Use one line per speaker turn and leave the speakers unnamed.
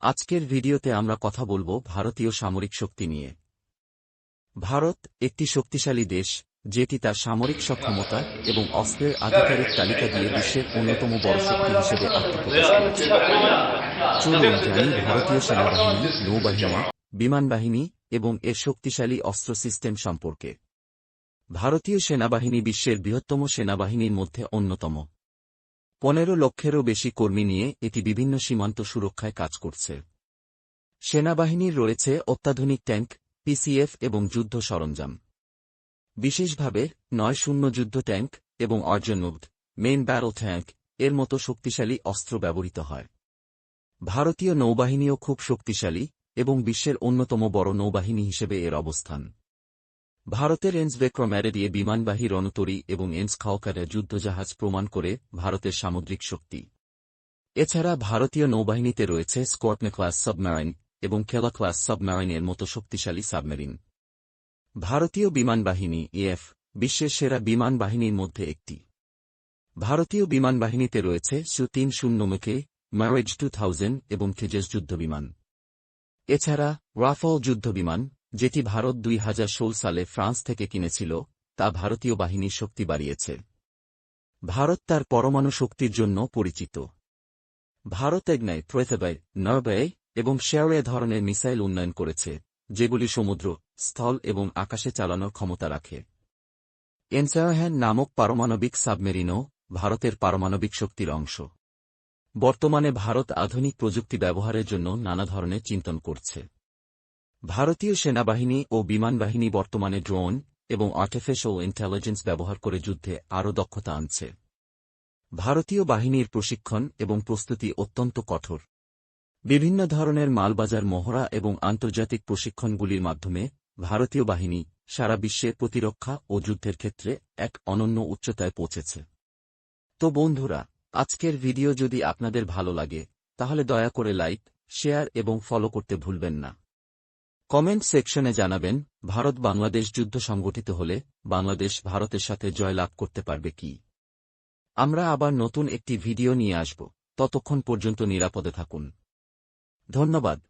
আজকের ভিডিওতে আমরা কথা বলবো ভারতীয় সামরিক শক্তি নিয়ে। ভারত একটি শক্তিশালী দেশ, যেটি তার সামরিক সক্ষমতা এবং অস্ত্রের আধিকারিক তালিকা দিয়ে বিশ্বের অন্যতম বড় শক্তি হিসেবে আত্মপ্রকাশ করেছে। চলুন জানি ভারতীয় সেনাবাহিনী, নৌবাহিনী, বিমানবাহিনী এবং এর শক্তিশালী অস্ত্র সিস্টেম সম্পর্কে। ভারতীয় সেনাবাহিনী বিশ্বের বৃহত্তম সেনাবাহিনীর মধ্যে অন্যতম। 15 লক্ষেরও বেশি কর্মী নিয়ে এটি বিভিন্ন সীমান্ত সুরক্ষায় কাজ করছে। সেনাবাহিনীর রয়েছে অত্যাধুনিক ট্যাঙ্ক, পিসিএফ এবং যুদ্ধ সরঞ্জাম। বিশেষভাবে 9-0 যুদ্ধ ট্যাঙ্ক এবং অর্জুন মেইন ব্যাটল ট্যাঙ্ক এর মতো শক্তিশালী অস্ত্র ব্যবহৃত হয়। ভারতীয় নৌবাহিনীও খুব শক্তিশালী এবং বিশ্বের অন্যতম বড় নৌবাহিনী হিসেবে এর অবস্থান। ভারতের এন্স বিক্রম দিয়ে বিমানবাহী রণতরী এবং এন্স খাওকারে যুদ্ধজাহাজ প্রমাণ করে ভারতের সামুদ্রিক শক্তি। এছাড়া ভারতীয় নৌবাহিনীতে রয়েছে স্কর্পিয়ন ক্লাস সাবমেরিন এবং কেলা ক্লাস সাবমেরিনের মতো শক্তিশালী সাবমেরিন। ভারতীয় বিমানবাহিনী এএফ বিশ্বের সেরা বিমান বাহিনীর মধ্যে একটি। ভারতীয় বিমানবাহিনীতে রয়েছে সু-30 ম্যারেজ 2000 এবং তেজস যুদ্ধবিমান। এছাড়া রাফাল যুদ্ধবিমান, যেটি ভারত 2016 সালে ফ্রান্স থেকে কিনেছিল, তা ভারতীয় বাহিনীর শক্তি বাড়িয়েছে। ভারত তার পরমাণু শক্তির জন্য পরিচিত। ভারত এগনাই, প্রথেবাই, নরবাই এবং শেয়ারে ধরনের মিসাইল উন্নয়ন করেছে, যেগুলি সমুদ্র, স্থল এবং আকাশে চালানোর ক্ষমতা রাখে। এনসারহ্যান নামক পারমাণবিক সাবমেরিনও ভারতের পারমাণবিক শক্তির অংশ। বর্তমানে ভারত আধুনিক প্রযুক্তি ব্যবহারের জন্য নানা ধরনের চিন্তন করছে। ভারতীয় সেনাবাহিনী ও বিমানবাহিনী বর্তমানে ড্রোন এবং আর্টিফিশিয়াল ইন্টেলিজেন্স ব্যবহার করে যুদ্ধে আরও দক্ষতা আনছে। ভারতীয় বাহিনীর প্রশিক্ষণ এবং প্রস্তুতি অত্যন্ত কঠোর। বিভিন্ন ধরনের মালবাজার মহড়া এবং আন্তর্জাতিক প্রশিক্ষণগুলির মাধ্যমে ভারতীয় বাহিনী সারা বিশ্বে প্রতিরক্ষা ও যুদ্ধের ক্ষেত্রে এক অনন্য উচ্চতায় পৌঁছেছে। তো বন্ধুরা, আজকের ভিডিও যদি আপনাদের ভালো লাগে তাহলে দয়া করে লাইক, শেয়ার এবং ফলো করতে ভুলবেন না। কমেন্ট সেকশনে জানাবেন, ভারত বাংলাদেশ যুদ্ধ সংগঠিত হলে বাংলাদেশ ভারতের সাথে জয়লাভ করতে পারবে কি। আমরা আবার নতুন একটি ভিডিও নিয়ে আসব। ততক্ষণ পর্যন্ত নিরাপদে থাকুন। ধন্যবাদ।